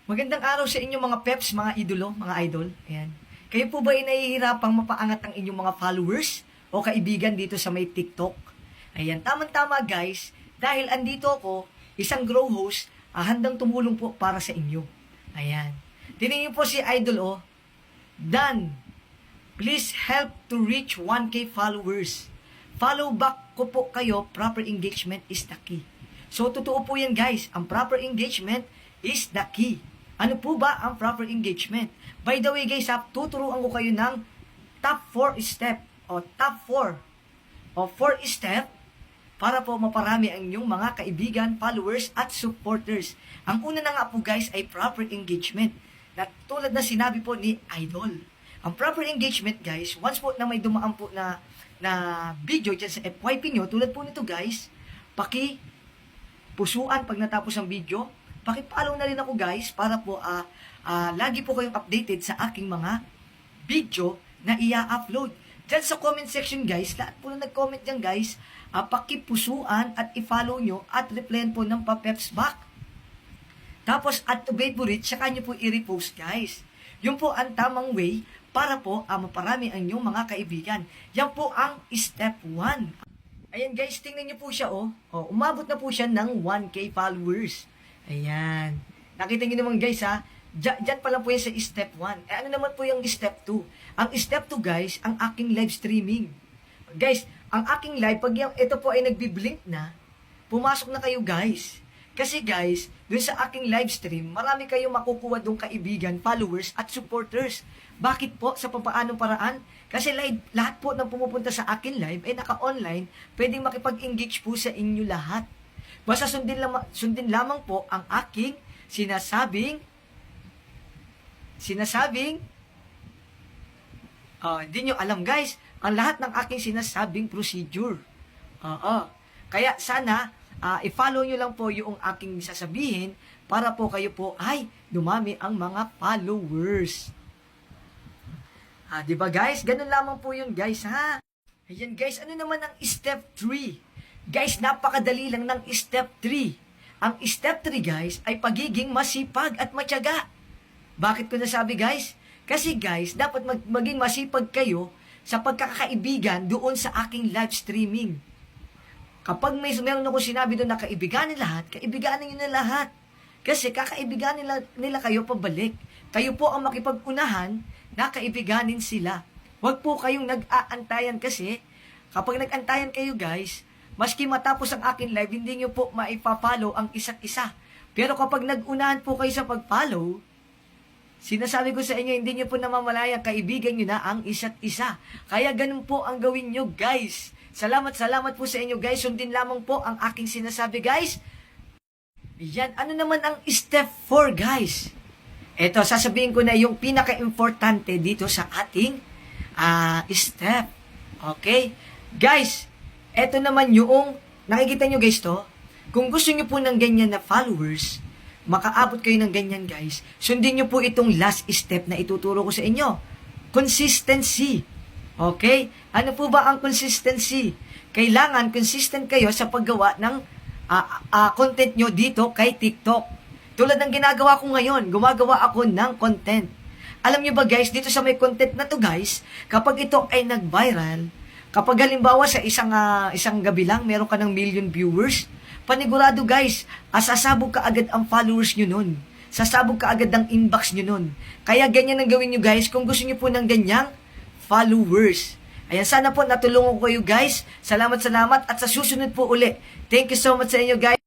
Magandang araw sa inyo mga peps, mga idolo, mga idol. Ayan. Kayo po ba ay nahihirapang mapaangat ang inyong mga followers o kaibigan dito sa may TikTok? Ayan, tamang-tama guys, dahil andito ako, isang grow host, handang tumulong po para sa inyo. Ayan. Tingnan niyo po si idol Dan, please help to reach 1K followers. Follow back ko po kayo, proper engagement is the key. So, totoo po yan guys, ang proper engagement is the key. Ano po ba ang proper engagement? By the way guys, tuturuan ko kayo ng top 4 step o top 4 o 4 step para po maparami ang inyong mga kaibigan, followers at supporters. Ang una na nga po guys ay proper engagement. Na tulad na sinabi po ni Idol. Ang proper engagement guys, once po na may dumaan po na video dyan sa FYP nyo, tulad po nito guys, pusuan pag natapos ang video, paki-follow na rin ako guys para po lagi po kayong updated sa aking mga video na i-upload. Diyan sa comment section guys, lahat po na nag-comment dyan guys, paki-pusuan at i-follow nyo at replyan po ng pa-peps back. Tapos at to favorite, saka nyo po i-repost guys. Yun po ang tamang way para po maparami ang inyong mga kaibigan. Yan po ang step 1. Ayan guys, tingnan nyo po siya umabot na po siya ng 1K followers. Ayan. Nakita nyo naman guys Diyan pa lang po yan sa step 1. Ano naman po yung step 2? Ang step 2 guys, ang aking live streaming. Guys, ang aking live, pag ito po ay nagbi-blink na, pumasok na kayo guys. Kasi guys, dun sa aking live stream, marami kayong makukuha dong kaibigan, followers at supporters. Bakit po? Sa papaanong paraan? Kasi live, lahat po ng pumupunta sa akin live ay naka-online, pwedeng makipag-engage po sa inyo lahat. Basta sundin lamang po ang aking sinasabing hindi nyo alam guys, ang lahat ng aking sinasabing procedure. Kaya sana, i-follow nyo lang po yung aking sasabihin para po kayo po ay dumami ang mga followers. Diba guys? Ganun lamang po yun guys Ayan guys, ano naman ang step 3? Guys, napakadali lang ng step 3. Ang step 3 guys ay pagiging masipag at matyaga. Bakit ko nasabi guys? Kasi guys, dapat maging masipag kayo sa pagkakaibigan doon sa aking live streaming. Kapag meron ako sinabi doon na kaibiganin lahat, kaibiganin nyo na lahat. Kasi kakaibiganin nila kayo pabalik. Kayo po ang makipag-unahan na kaibiganin sila. Huwag po kayong nag-aantayan kasi kapag nag-antayan kayo guys, maski matapos ang akin live, hindi nyo po maipa-follow ang isa't isa. Pero kapag nag-unahan po kayo sa pag-follow, sinasabi ko sa inyo, hindi nyo po namamalayang kaibigan nyo na ang isa't isa. Kaya ganun po ang gawin nyo guys. Salamat po sa inyo guys. Sundin lamang po ang aking sinasabi guys. Yan, ano naman ang step 4 guys? Ito, sasabihin ko na yung pinaka-importante dito sa ating step. Okay? Guys, ito naman yung, nakikita nyo guys to, kung gusto nyo po ng ganyan na followers, makaabot kayo ng ganyan guys, sundin nyo po itong last step na ituturo ko sa inyo. Consistency. Okay? Ano po ba ang consistency? Kailangan consistent kayo sa paggawa ng content nyo dito kay TikTok. Tulad ng ginagawa ko ngayon, gumagawa ako ng content. Alam nyo ba guys, dito sa may content na to guys, kapag ito ay nag-viral, kapag halimbawa sa isang gabi lang, meron ka ng 1 million viewers, panigurado guys, sasabog ka agad ang followers nyo nun. Sasabog ka agad ang inbox nyo nun. Kaya ganyan ang gawin nyo guys, kung gusto nyo po ng ganyang followers. Ayan, sana po natulungan ko kayo guys. Salamat at sa susunod po uli. Thank you so much sa inyo guys.